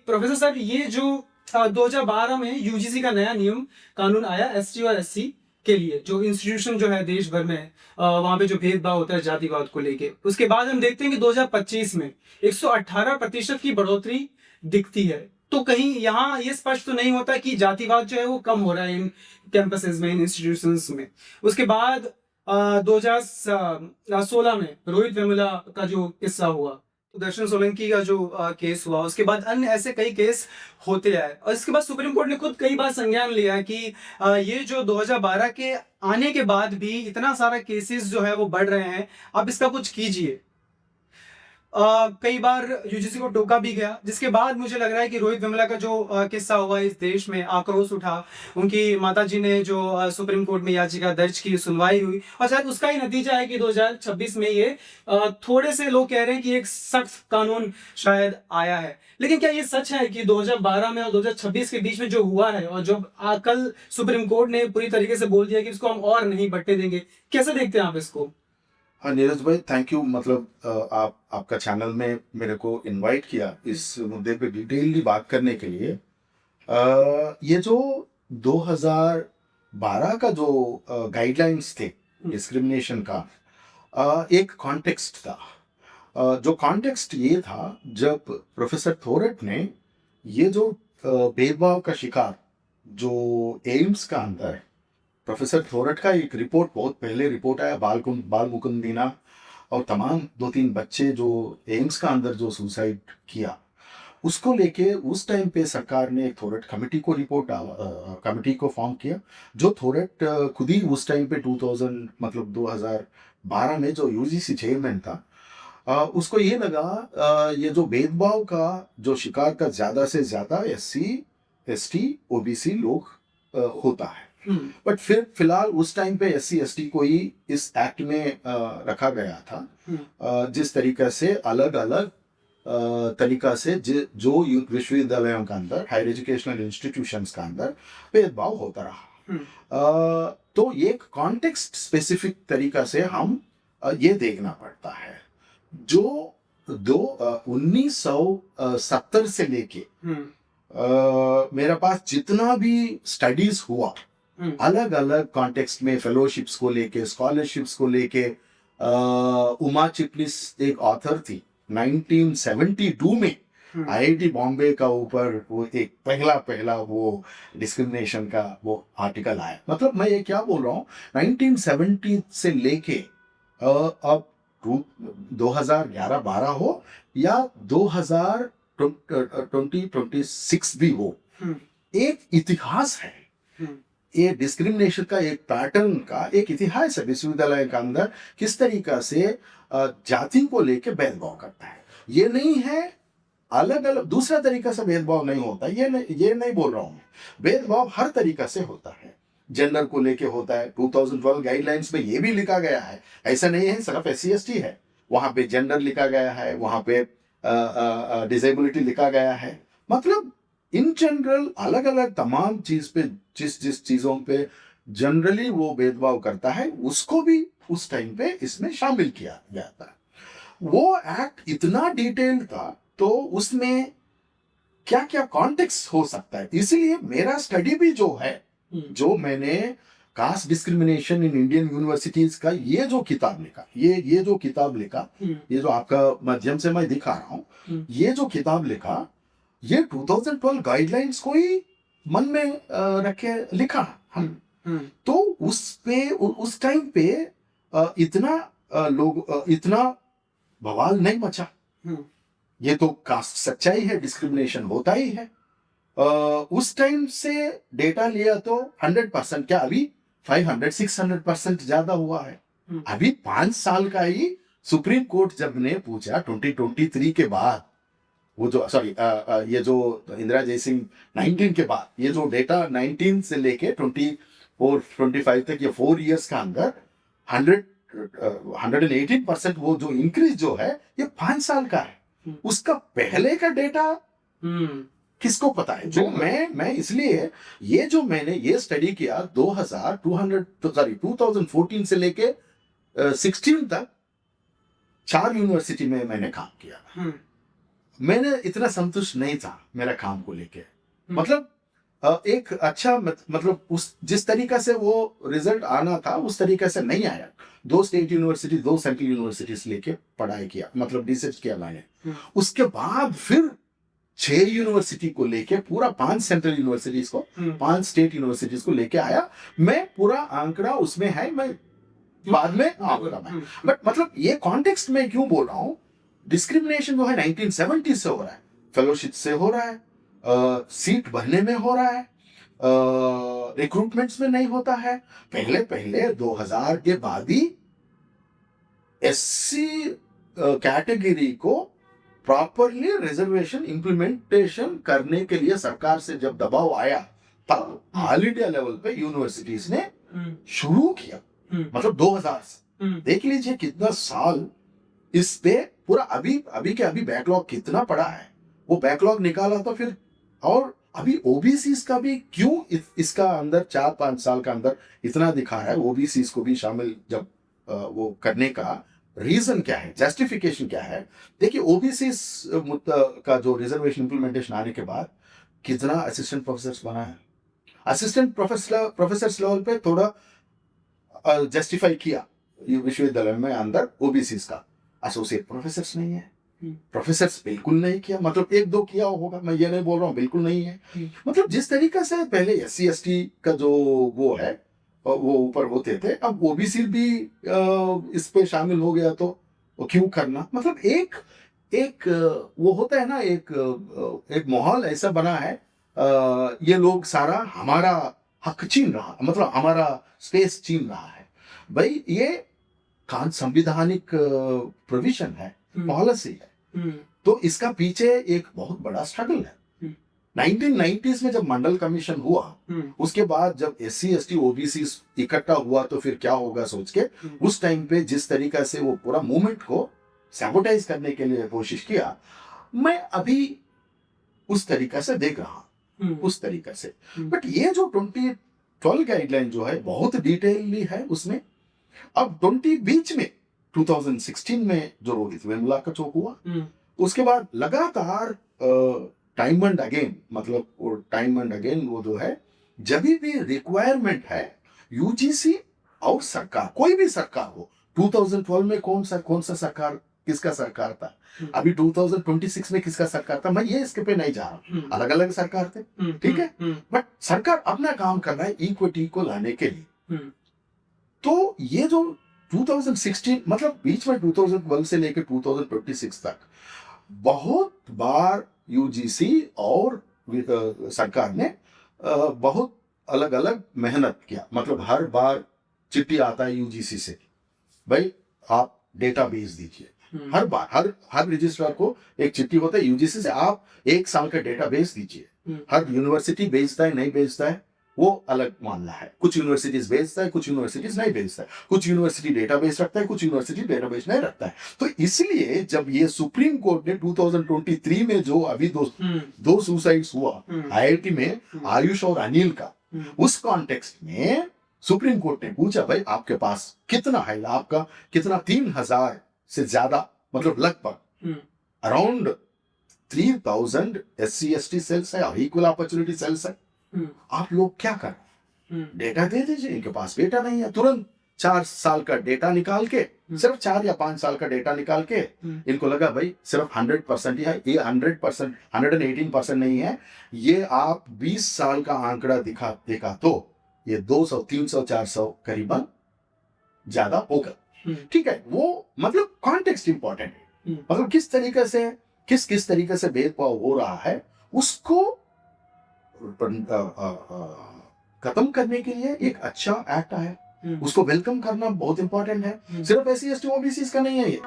Professor साहब, ये जो 2012 में यूजीसी का नया नियम कानून आया एसटी और एससी के लिए, जो इंस्टीट्यूशन जो है देश भर में वहां पे जो भेदभाव होता है जातिवाद को लेके, उसके बाद हम देखते हैं कि 2025 में 118% की बढ़ोतरी दिखती है। तो कहीं यहाँ ये स्पष्ट तो नहीं होता कि जातिवाद जो है वो कम हो रहा है इन कैंपसेस में, इन इंस्टीट्यूशंस में। उसके बाद 2016 में रोहित वेमुला का जो किस्सा हुआ, दर्शन सोलंकी का जो केस हुआ, उसके बाद अन्य ऐसे कई केस होते आए, और इसके बाद सुप्रीम कोर्ट ने खुद कई बार संज्ञान लिया है कि ये जो 2012 के आने के बाद भी इतना सारा केसेस जो है वो बढ़ रहे हैं, आप इसका कुछ कीजिए। कई बार यूजीसी को टोका भी गया, जिसके बाद मुझे लग रहा है कि रोहित वेमुला का जो किस्सा हुआ, इस देश में आक्रोश उठा, उनकी माताजी ने जो सुप्रीम कोर्ट में याचिका दर्ज की, सुनवाई हुई, और शायद उसका ही नतीजा है कि 2026 में ये थोड़े से लोग कह रहे हैं कि एक सख्त कानून शायद आया है। लेकिन क्या ये सच है कि 2012 में और 2026 के बीच में जो हुआ है, और जो कल सुप्रीम कोर्ट ने पूरी तरीके से बोल दिया कि इसको हम और नहीं बढ़ने देंगे, कैसे देखते हैं आप इसको? हाँ नीरज भाई, थैंक यू। मतलब आपका चैनल में मेरे को इनवाइट किया इस मुद्दे पे डिटेलली बात करने के लिए। ये जो 2012 का जो गाइडलाइंस थे डिस्क्रिमिनेशन का, एक कॉन्टेक्स्ट था। जो कॉन्टेक्स्ट ये था, जब प्रोफेसर थोरट ने ये जो भेदभाव का शिकार जो एम्स का अंदर है, प्रोफेसर थोरट का एक रिपोर्ट, बहुत पहले रिपोर्ट आया, बाल मुकुंद मीना और तमाम 2-3 बच्चे जो एम्स का अंदर जो सुसाइड किया, उसको लेके उस टाइम पे सरकार ने एक थोरट कमेटी को कमेटी को फॉर्म किया। जो थोरट खुद ही उस टाइम पे 2012 में जो यूजीसी चेयरमैन था, उसको ये लगा ये जो भेदभाव का जो शिकार का ज्यादा से ज्यादा एससी, एसटी, ओबीसी लोग होता है। बट फिर फिलहाल उस टाइम पे एससी एसटी को ही इस एक्ट में रखा गया था। जिस तरीका से अलग अलग तरीका से जो विश्वविद्यालयों के अंदर, हायर एजुकेशनल इंस्टीट्यूशंस के अंदर भेदभाव होता रहा। तो एक कॉन्टेक्स्ट स्पेसिफिक तरीका से हम ये देखना पड़ता है। जो 1970 से लेके मेरे पास जितना भी स्टडीज हुआ, अलग अलग कॉन्टेक्स्ट में, फेलोशिप्स को लेके, स्कॉलरशिप्स को लेके, उमा चिटनिस एक ऑथर थी, 1972 में आईआईटी बॉम्बे का ऊपर वो एक पहला वो डिस्क्रिमिनेशन का वो आर्टिकल आया। मतलब मैं ये क्या बोल रहा हूँ, 1970 से लेके अब 2011-12 हो या 2026 भी हो, एक इतिहास है। ये डिस्क्रिमिनेशन का एक पैटर्न का एक इतिहास है विश्वविद्यालय के अंदर, किस तरीका से जाति को लेके भेदभाव करता है। ये नहीं है अलग अलग दूसरा तरीका से भेदभाव नहीं होता, ये नहीं बोल रहा हूं। भेदभाव हर तरीका से होता है, जेंडर को लेके होता है। 2012 गाइडलाइंस में ये भी लिखा गया है, ऐसा नहीं है सिर्फ SC ST है, वहां पे जेंडर लिखा गया है, वहां पे डिसेबिलिटी लिखा गया है। मतलब इन जनरल अलग अलग तमाम चीज पे, जिस चीजों पे जनरली वो भेदभाव करता है, उसको भी उस टाइम पे इसमें शामिल किया गया था। वो एक्ट इतना डिटेल्ड था, तो उसमें क्या क्या कॉन्टेक्स्ट हो सकता है। इसीलिए मेरा स्टडी भी जो है, जो मैंने caste discrimination in Indian universities का ये जो किताब लिखा, ये जो किताब लिखा, ये जो आपका माध्यम से मैं दिखा रहा हूँ, ये जो किताब लिखा, ये 2012 गाइडलाइंस को ही मन में रखे लिखा हम। तो उस टाइम पे इतना बवाल नहीं मचा। ये तो कास्ट सच्चाई है, डिस्क्रिमिनेशन होता ही है। उस टाइम से डेटा लिया तो 100%, क्या अभी 500-600% ज्यादा हुआ है। अभी 5 साल का ही सुप्रीम कोर्ट जब ने पूछा 2023 के बाद, वो जो ये जो इंदिरा जयसिंह 19 के बाद, ये जो डेटा 19 से लेके 24-25 तक, ये 4 इयर्स का अंदर 118% वो जो इंक्रीज जो है, ये 5 साल का है। उसका पहले का डेटा किसको पता है? जो मैं इसलिए ये जो मैंने ये स्टडी किया 2014 से लेके 16 तक 4 यूनिवर्सिटी में मैंने काम किया। मैंने इतना संतुष्ट नहीं था मेरा काम को लेके। मतलब एक अच्छा मतलब उस जिस तरीका से वो रिजल्ट आना था उस तरीके से नहीं आया। 2 स्टेट यूनिवर्सिटी 2 सेंट्रल यूनिवर्सिटीज लेके पढ़ाई किया, मतलब रिसर्च किया मैंने। उसके बाद फिर 6 यूनिवर्सिटी को लेके पूरा 5 सेंट्रल यूनिवर्सिटीज को 5 स्टेट यूनिवर्सिटीज को लेके आया। मैं पूरा आंकड़ा उसमें है, मैं बाद में आऊंगा मैं। बट मतलब ये कॉन्टेक्स्ट में क्यों बोल रहा हूँ, डिस्क्रिमिनेशन जो है 1970 से हो रहा है, फेलोशिप से हो रहा है, सीट भरने में हो रहा है, रिक्रूटमेंट्स में नहीं होता है। पहले 2000 के बाद ही एससी कैटेगरी को प्रॉपरली रिजर्वेशन इंप्लीमेंटेशन करने के लिए सरकार से जब दबाव आया तब ऑल इंडिया लेवल पे यूनिवर्सिटीज ने शुरू किया। मतलब 2000 से देख लीजिए कितना साल इस पे पूरा अभी के अभी बैकलॉग कितना पड़ा है। वो बैकलॉग निकाला तो फिर, और अभी ओबीसीज का भी क्यों इसका अंदर 4-5 साल का अंदर इतना दिखा है, ओबीसीज को भी शामिल जब वो करने का रीजन क्या है, जस्टिफिकेशन क्या है। देखिए ओबीसी का जो रिजर्वेशन इंप्लीमेंटेशन आने के बाद कितना असिस्टेंट प्रोफेसर बना है। असिस्टेंट प्रोफेसर लेवल पे थोड़ा जस्टिफाई किया विश्वविद्यालय में अंदर ओबीसी का, एसोसिएट प्रोफेसर नहीं है, प्रोफेसर बिल्कुल नहीं किया। मतलब 1-2 किया होगा, मैं ये नहीं बोल रहा हूँ बिल्कुल नहीं है। मतलब जिस तरीके से पहले एससी एसटी का जो वो है वो ऊपर होते थे, अब ओबीसी भी इस पे शामिल हो गया तो क्यों करना। मतलब एक वो होता है ना, एक माहौल ऐसा बना है, ये लोग सारा हमारा हक छीन रहा, मतलब हमारा स्पेस छीन रहा है। भाई ये संविधानिक प्रोविजन है, पॉलिसी है, तो इसका पीछे एक बहुत बड़ा स्ट्रगल है। 1990s में जब मंडल कमीशन हुआ, उसके बाद जब एससी एसटी ओबीसी इकट्ठा हुआ तो फिर क्या होगा सोच के उस टाइम पे जिस तरीका से वो पूरा मूवमेंट को सैबोटाइज करने के लिए कोशिश किया, मैं अभी उस तरीका से देख रहा हूं, उस तरीका से। बट ये जो 2012 गाइडलाइन जो है बहुत डिटेलली है उसमें। अब बीच में 2016 में जो रोहित वेमुला का चौक हुआ, उसके बाद लगातार टाइम एंड अगेन, मतलब वो टाइम एंड अगेन वो जो है जब भी रिक्वायरमेंट है यूजीसी और सरकार, कोई भी सरकार हो। 2012 में कौन सा सरकार, किसका सरकार था, अभी 2026 में किसका सरकार था, मैं ये इसके पे नहीं जा रहा, अलग अलग सरकार थे, ठीक है। बट सरकार अपना काम कर रहा है इक्विटी को लाने के लिए। तो ये जो 2016 मतलब बीच में 2012 से लेकर 2026 तक बहुत बार यूजीसी और सरकार ने बहुत अलग अलग मेहनत किया। मतलब हर बार चिट्ठी आता है यूजीसी से, भाई आप डेटा भेज दीजिए। हर बार हर रजिस्ट्रार को एक चिट्ठी होता है यूजीसी से, आप 1 साल का डेटा भेज दीजिए। हर यूनिवर्सिटी भेजता है नहीं भेजता है वो अलग मामला है। कुछ यूनिवर्सिटीज भेजता है, कुछ यूनिवर्सिटीज नहीं भेजता है, कुछ यूनिवर्सिटी डेटाबेस रखता है, कुछ यूनिवर्सिटी डेटाबेस नहीं रखता है। तो इसलिए जब ये सुप्रीम कोर्ट ने 2023 में जो अभी दो सुसाइड्स हुआ आईआईटी में, आयुष और अनिल का, उस कॉन्टेक्स्ट में सुप्रीम कोर्ट ने पूछा भाई आपके पास कितना है, आपका कितना 3000 से ज्यादा, मतलब लगभग अराउंड 3000 SC ST सेल्स है और इक्वल अपॉर्चुनिटी सेल्स है। आप लोग क्या कर, डेटा दे दीजिए। इनके पास डेटा नहीं है, तुरंत 4 साल का डेटा निकाल के, सिर्फ 4 या 5 साल का डेटा निकाल के इनको लगा भाई सिर्फ 100% ही है। ये 100%, 118% नहीं है। ये आप 20 साल का आंकड़ा देखा तो ये 200, 300, 400 करीबन ज्यादा होगा, ठीक है। वो मतलब कॉन्टेक्स्ट इंपॉर्टेंट है, मतलब किस तरीके से किस तरीके से भेदभाव हो रहा है उसको खत्म करने के लिए एक अच्छा एक्ट आया, उसको वेलकम करना बहुत इंपॉर्टेंट है। सिर्फ SC ST OBC का नहीं है ये।